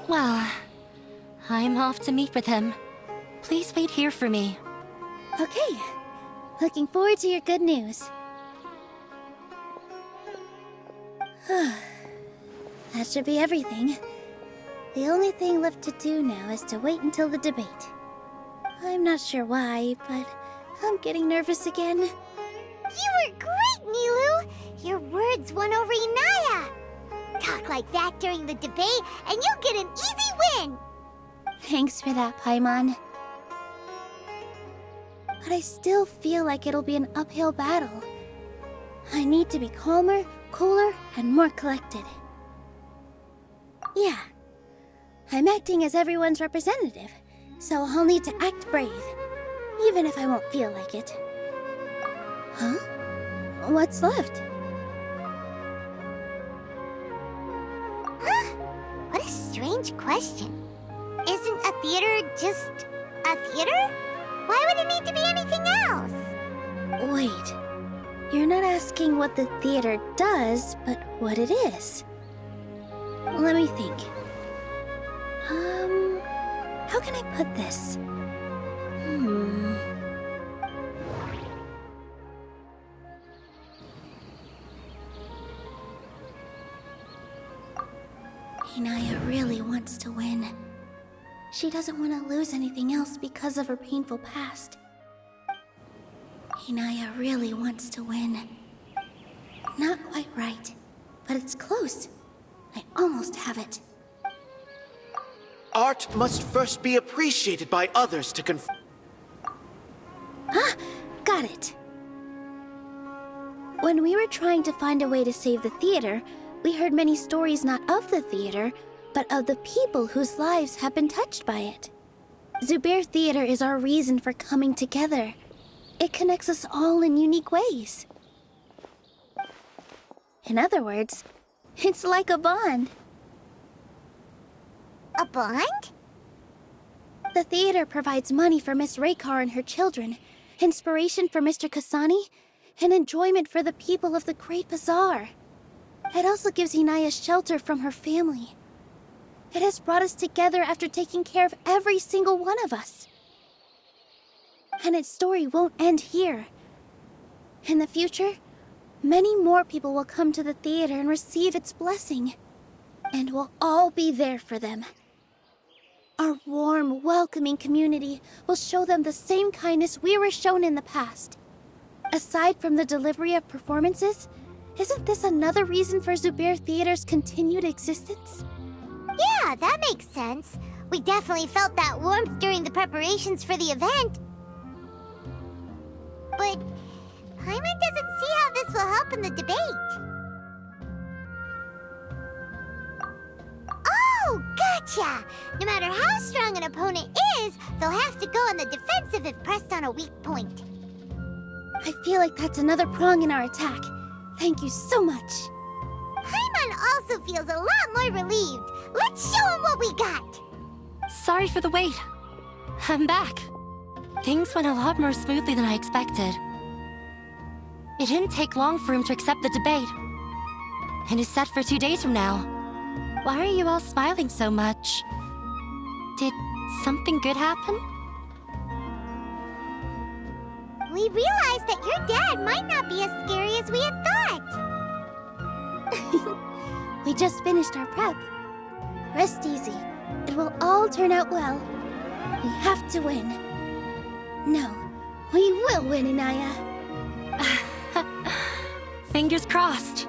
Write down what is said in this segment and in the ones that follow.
Well, I'm off to meet with him. Please wait here for me. Okay. Looking forward to your good news. That should be everything. The only thing left to do now is to wait until the debate. I'm not sure why, but I'm getting nervous again. You were great, Nilou! Your words won over Inaya! Talk like that during the debate, and you'll get an easy win! Thanks for that, Paimon. But I still feel like it'll be an uphill battle. I need to be calmer, cooler, and more collected. Yeah. I'm acting as everyone's representative, so I'll need to act brave, even if I won't feel like it. Huh? What's left? Huh? What a strange question. Isn't a theater just a theater? Why would it need to be anything else? Wait. You're not asking what the theater does, but what it is. Let me think. How can I put this? Inaya really wants to win. She doesn't want to lose anything else because of her painful past. Inaya really wants to win. Not quite right, but it's close. I almost have it. Art must first be appreciated by others to conf— Ah, got it. When we were trying to find a way to save the theater, we heard many stories not of the theater, but of the people whose lives have been touched by it. Zubair Theater is our reason for coming together. It connects us all in unique ways. In other words, it's like a bond. A bond? The theater provides money for Miss Raykar and her children, inspiration for Mr. Kasani, and enjoyment for the people of the Great Bazaar. It also gives Inaya shelter from her family. It has brought us together after taking care of every single one of us. And its story won't end here. In the future, many more people will come to the theater and receive its blessing. And we'll all be there for them. Our warm, welcoming community will show them the same kindness we were shown in the past. Aside from the delivery of performances, isn't this another reason for Zubair Theater's continued existence? Yeah, that makes sense. We definitely felt that warmth during the preparations for the event. But Paimon doesn't see how this will help in the debate. Oh, gotcha! No matter how strong an opponent is, they'll have to go on the defensive if pressed on a weak point. I feel like that's another prong in our attack. Thank you so much. Paimon also feels a lot more relieved. Let's show him what we got! Sorry for the wait. I'm back. Things went a lot more smoothly than I expected. It didn't take long for him to accept the debate. And it's set for 2 days from now. Why are you all smiling so much? Did something good happen? We realized that your dad might not be as scary as we had thought. We just finished our prep. Rest easy. It will all turn out well. We have to win. No, we will win, Inaya. Fingers crossed.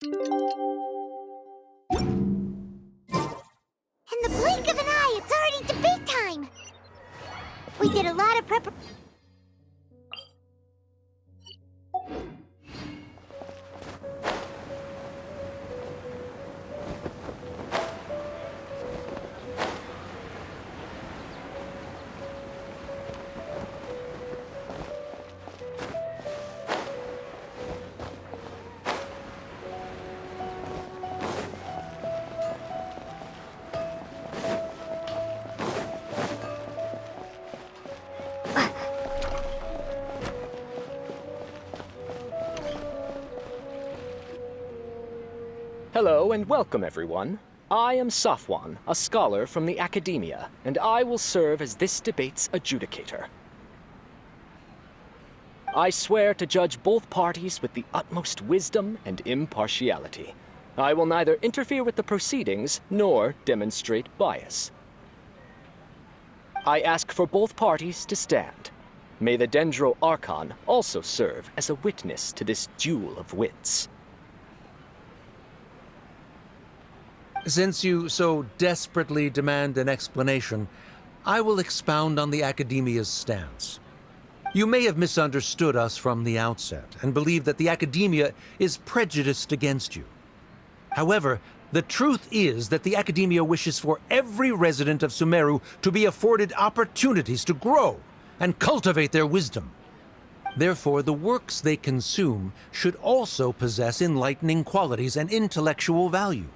In the blink of an eye, it's already debate time! We did a lot of Hello and welcome, everyone. I am Safwan, a scholar from the Academia, and I will serve as this debate's adjudicator. I swear to judge both parties with the utmost wisdom and impartiality. I will neither interfere with the proceedings nor demonstrate bias. I ask for both parties to stand. May the Dendro Archon also serve as a witness to this duel of wits. Since you so desperately demand an explanation, I will expound on the Academia's stance. You may have misunderstood us from the outset and believe that the Academia is prejudiced against you. However, the truth is that the Academia wishes for every resident of Sumeru to be afforded opportunities to grow and cultivate their wisdom. Therefore, the works they consume should also possess enlightening qualities and intellectual value.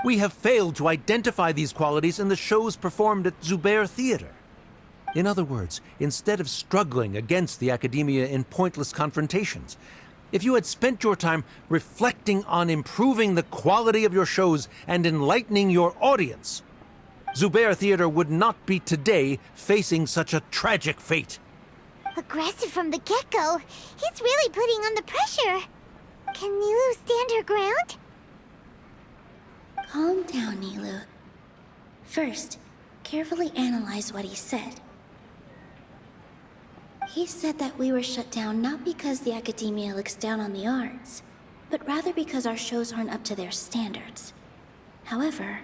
We have failed to identify these qualities in the shows performed at Zubair Theater. In other words, instead of struggling against the Academia in pointless confrontations, if you had spent your time reflecting on improving the quality of your shows and enlightening your audience, Zubair Theater would not be today facing such a tragic fate. Aggressive from the get-go. He's really putting on the pressure. Can Nilou stand her ground? Calm down, Nilou. First, carefully analyze what he said. He said that we were shut down not because the Academia looks down on the arts, but rather because our shows aren't up to their standards. However,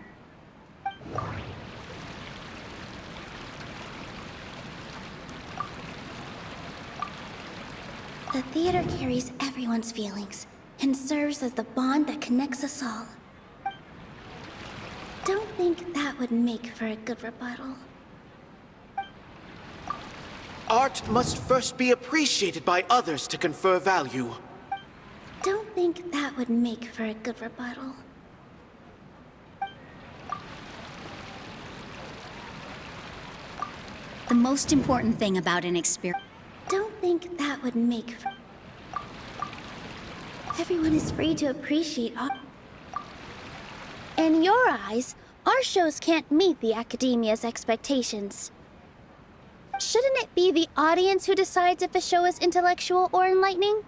the theater carries everyone's feelings and serves as the bond that connects us all. Don't think that would make for a good rebuttal. Art must first be appreciated by others to confer value. Don't think that would make for a good rebuttal. The most important thing about an experience... Don't think that would make for... Everyone is free to appreciate art. In your eyes, our shows can't meet the Academia's expectations. Shouldn't it be the audience who decides if a show is intellectual or enlightening?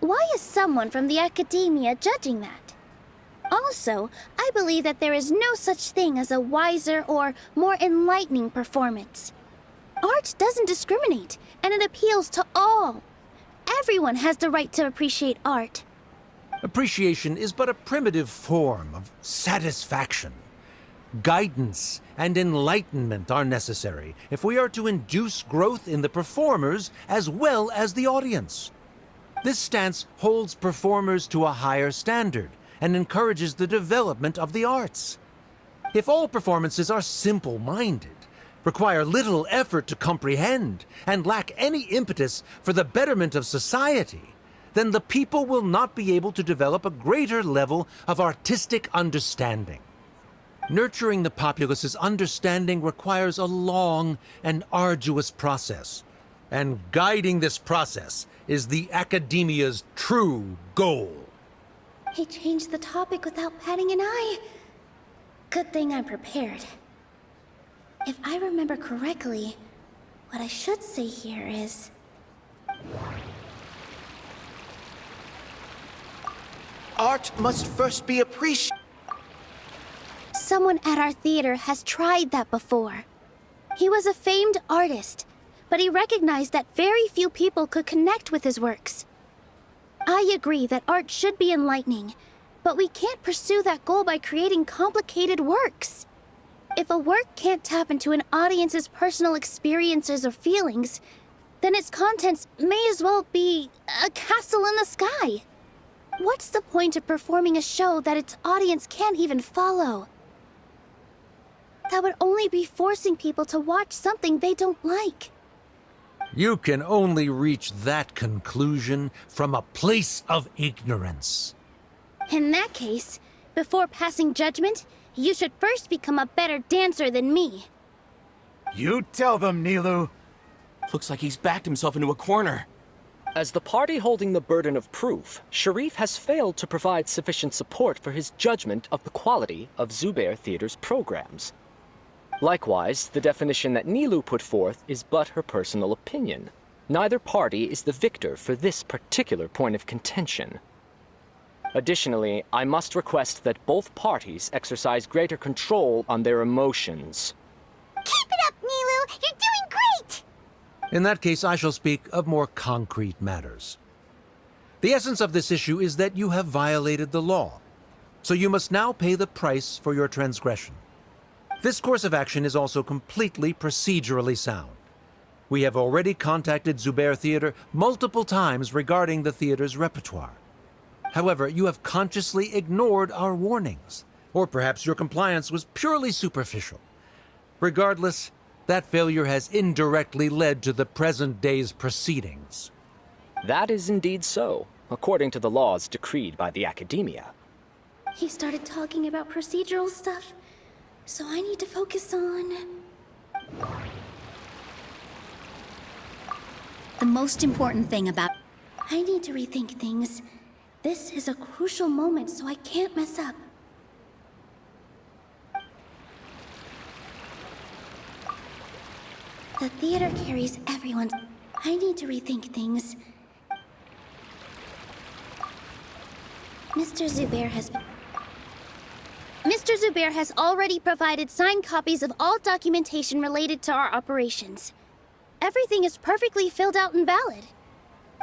Why is someone from the Academia judging that? Also, I believe that there is no such thing as a wiser or more enlightening performance. Art doesn't discriminate, and it appeals to all. Everyone has the right to appreciate art. Appreciation is but a primitive form of satisfaction. Guidance and enlightenment are necessary if we are to induce growth in the performers as well as the audience. This stance holds performers to a higher standard and encourages the development of the arts. If all performances are simple-minded, require little effort to comprehend, and lack any impetus for the betterment of society, then the people will not be able to develop a greater level of artistic understanding. Nurturing the populace's understanding requires a long and arduous process, and guiding this process is the Academia's true goal. He changed the topic without batting an eye. Good thing I'm prepared. If I remember correctly, what I should say here is... Art must first be appreciated. Someone at our theater has tried that before. He was a famed artist, but he recognized that very few people could connect with his works. I agree that art should be enlightening, but we can't pursue that goal by creating complicated works. If a work can't tap into an audience's personal experiences or feelings, then its contents may as well be a castle in the sky. What's the point of performing a show that its audience can't even follow? That would only be forcing people to watch something they don't like. You can only reach that conclusion from a place of ignorance. In that case, before passing judgment, you should first become a better dancer than me. You tell them, Nilou. Looks like he's backed himself into a corner. As the party holding the burden of proof, Sharif has failed to provide sufficient support for his judgment of the quality of Zubair Theater's programs. Likewise, the definition that Nilou put forth is but her personal opinion. Neither party is the victor for this particular point of contention. Additionally, I must request that both parties exercise greater control on their emotions. Keep it up, Nilou! You're doing great! In that case, I shall speak of more concrete matters. The essence of this issue is that you have violated the law, so you must now pay the price for your transgression. This course of action is also completely procedurally sound. We have already contacted Zubair Theater multiple times regarding the theater's repertoire. However, you have consciously ignored our warnings, or perhaps your compliance was purely superficial. Regardless, that failure has indirectly led to the present day's proceedings. That is indeed so, according to the laws decreed by the Academia. He started talking about procedural stuff, so I need to focus on... The most important thing about... I need to rethink things. This is a crucial moment, so I can't mess up. The theater carries everyone's... I need to rethink things. Mr. Zubair has already provided signed copies of all documentation related to our operations. Everything is perfectly filled out and valid.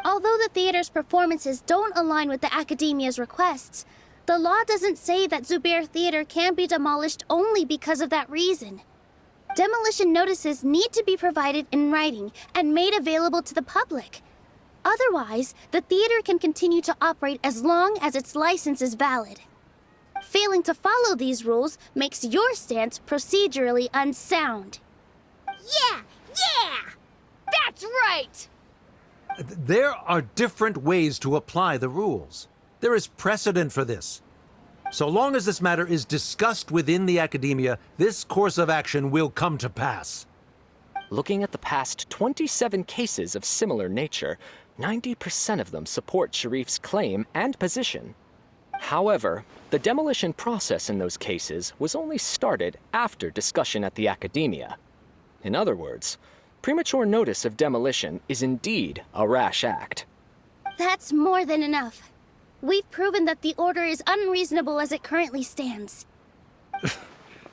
Although the theater's performances don't align with the Academia's requests, the law doesn't say that Zubair Theater can be demolished only because of that reason. Demolition notices need to be provided in writing and made available to the public. Otherwise, the theater can continue to operate as long as its license is valid. Failing to follow these rules makes your stance procedurally unsound. Yeah! That's right! There are different ways to apply the rules. There is precedent for this. So long as this matter is discussed within the Academia, this course of action will come to pass. Looking at the past 27 cases of similar nature, 90% of them support Sharif's claim and position. However, the demolition process in those cases was only started after discussion at the Academia. In other words, premature notice of demolition is indeed a rash act. That's more than enough. We've proven that the order is unreasonable as it currently stands.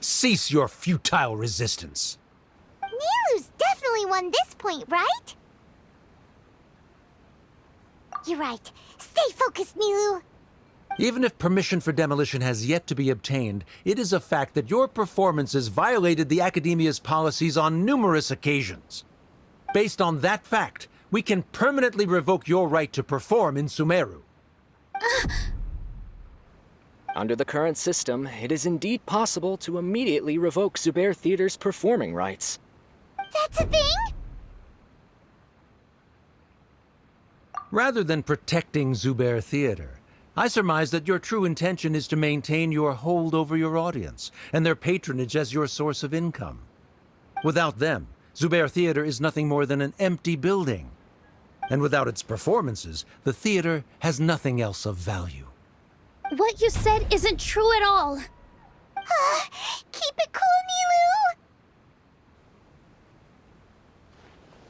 Cease your futile resistance. Nilou's definitely won this point, right? You're right. Stay focused, Nilou. Even if permission for demolition has yet to be obtained, it is a fact that your performances violated the Academia's policies on numerous occasions. Based on that fact, we can permanently revoke your right to perform in Sumeru. Under the current system, it is indeed possible to immediately revoke Zubair Theater's performing rights. That's a thing? Rather than protecting Zubair Theater, I surmise that your true intention is to maintain your hold over your audience and their patronage as your source of income. Without them, Zubair Theater is nothing more than an empty building. And without its performances, the theater has nothing else of value. What you said isn't true at all. Keep it cool,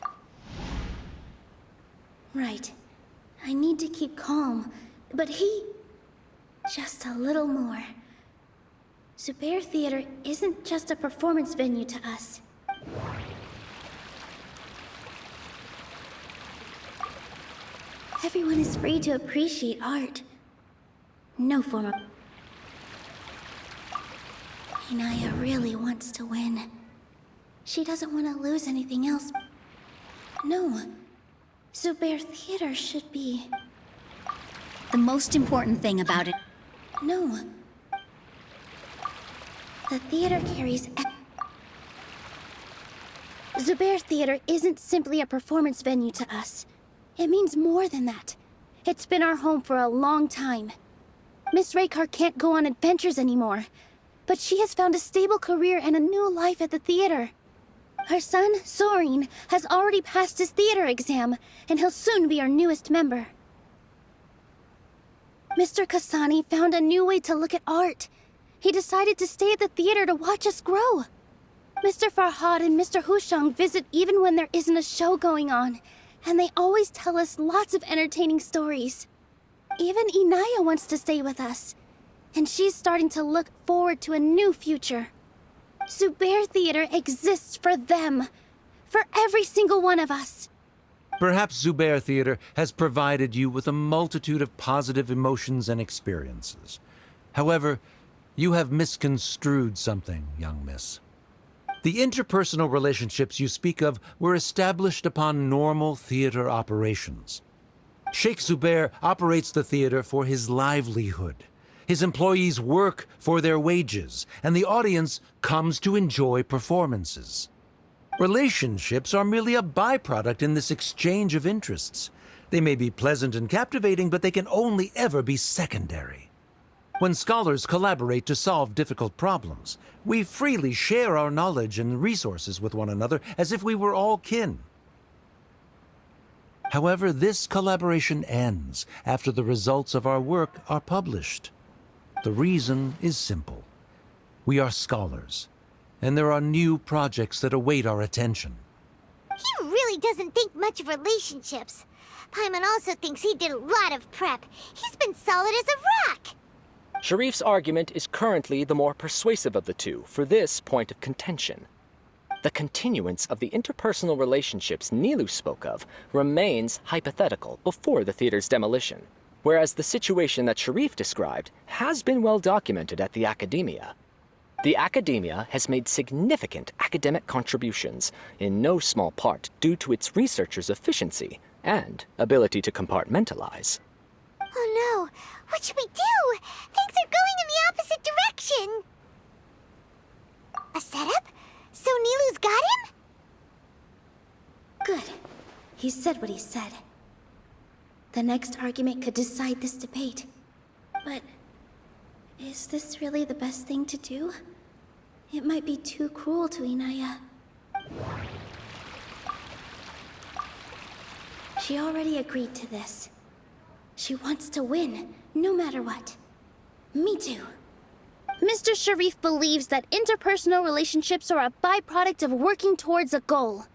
Nilou! Right. I need to keep calm, but just a little more. Zubair Theater isn't just a performance venue to us. Everyone is free to appreciate art. No form of... Inaya really wants to win. She doesn't want to lose anything else. No. Zubair Theater should be... The most important thing about it... No. The theater carries... Zubair Theater isn't simply a performance venue to us. It means more than that. It's been our home for a long time. Miss Raykar can't go on adventures anymore, but she has found a stable career and a new life at the theater. Our son, Soren, has already passed his theater exam, and he'll soon be our newest member. Mr. Kasani found a new way to look at art. He decided to stay at the theater to watch us grow. Mr. Farhad and Mr. Hushang visit even when there isn't a show going on, and they always tell us lots of entertaining stories. Even Inaya wants to stay with us, and she's starting to look forward to a new future. Zubair Theater exists for them, for every single one of us. Perhaps Zubair Theater has provided you with a multitude of positive emotions and experiences. However, you have misconstrued something, young miss. The interpersonal relationships you speak of were established upon normal theater operations. Sheikh Zubair operates the theater for his livelihood. His employees work for their wages, and the audience comes to enjoy performances. Relationships are merely a byproduct in this exchange of interests. They may be pleasant and captivating, but they can only ever be secondary. When scholars collaborate to solve difficult problems, we freely share our knowledge and resources with one another as if we were all kin. However, this collaboration ends after the results of our work are published. The reason is simple. We are scholars, and there are new projects that await our attention. He really doesn't think much of relationships. Paimon also thinks he did a lot of prep. He's been solid as a rock. Sharif's argument is currently the more persuasive of the two for this point of contention. The continuance of the interpersonal relationships Nilou spoke of remains hypothetical before the theater's demolition, whereas the situation that Sharif described has been well documented at the Academia. The Academia has made significant academic contributions, in no small part due to its researchers' efficiency and ability to compartmentalize. Oh no, what should we do? Things are going in the opposite direction. A setup? So Nilou's got him? Good. He said what he said. The next argument could decide this debate. But is this really the best thing to do? It might be too cruel to Inaya. She already agreed to this. She wants to win, no matter what. Me too. Mr. Sharif believes that interpersonal relationships are a byproduct of working towards a goal.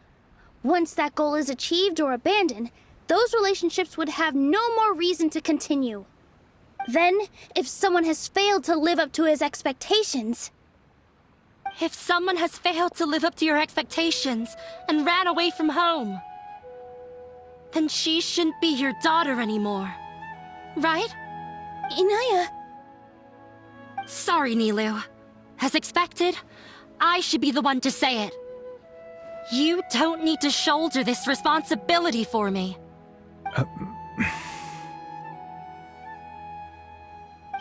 Once that goal is achieved or abandoned, those relationships would have no more reason to continue. Then, if someone has failed to live up to his expectations... If someone has failed to live up to your expectations and ran away from home, then she shouldn't be your daughter anymore. Right? Inaya... Sorry, Nilou. As expected, I should be the one to say it. You don't need to shoulder this responsibility for me.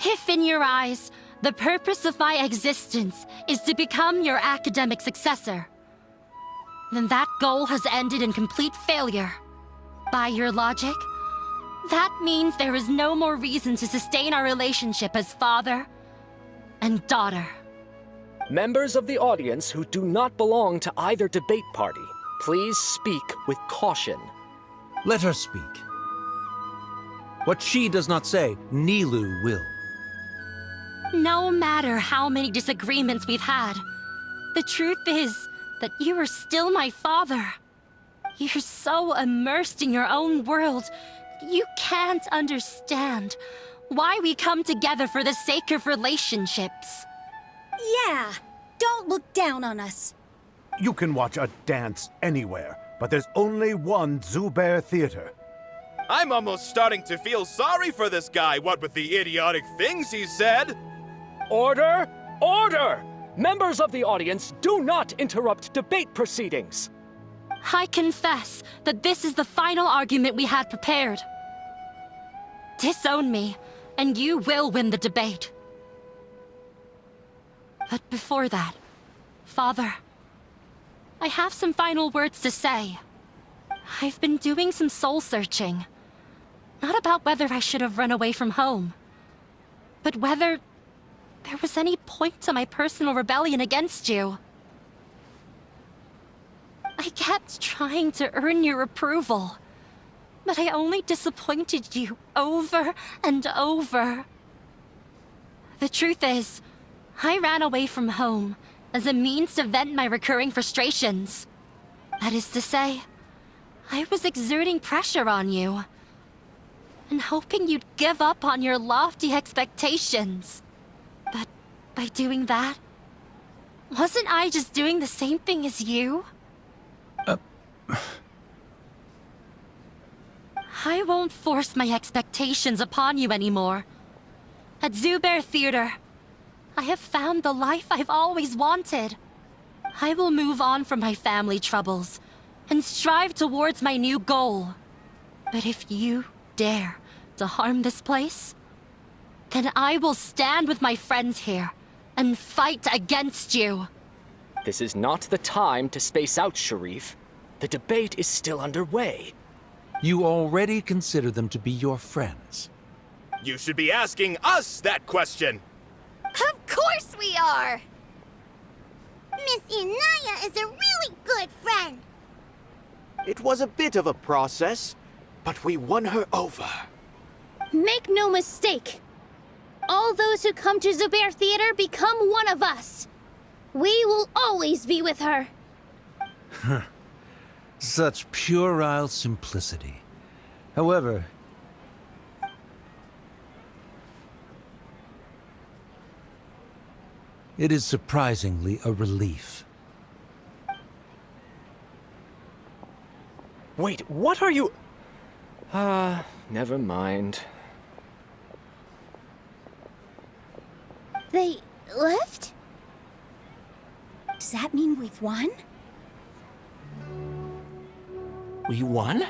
If in your eyes, the purpose of my existence is to become your academic successor, then that goal has ended in complete failure. By your logic, that means there is no more reason to sustain our relationship as father and daughter. Members of the audience who do not belong to either debate party, please speak with caution. Let her speak. What she does not say, Nilou will. No matter how many disagreements we've had, the truth is that you are still my father. You're so immersed in your own world, you can't understand why we come together for the sake of relationships. Yeah, don't look down on us. You can watch a dance anywhere, but there's only one Zubair Theater. I'm almost starting to feel sorry for this guy, what with the idiotic things he said. Order! Order! Members of the audience, do not interrupt debate proceedings. I confess that this is the final argument we had prepared. Disown me, and you will win the debate. But before that, Father, I have some final words to say. I've been doing some soul-searching. Not about whether I should have run away from home, but whether there was any point to my personal rebellion against you. I kept trying to earn your approval, but I only disappointed you over and over. The truth is, I ran away from home as a means to vent my recurring frustrations. That is to say, I was exerting pressure on you, and hoping you'd give up on your lofty expectations. But by doing that, wasn't I just doing the same thing as you? I won't force my expectations upon you anymore. At Zubair Theater, I have found the life I've always wanted. I will move on from my family troubles and strive towards my new goal. But if you dare to harm this place, then I will stand with my friends here and fight against you. This is not the time to space out, Sharif. The debate is still underway. You already consider them to be your friends. You should be asking us that question! Of course we are! Miss Inaya is a really good friend. It was a bit of a process, but we won her over. Make no mistake. All those who come to Zubair Theater become one of us. We will always be with her. Such puerile simplicity. However, it is surprisingly a relief. Wait, what are you... never mind. They left? Does that mean we've won? We won?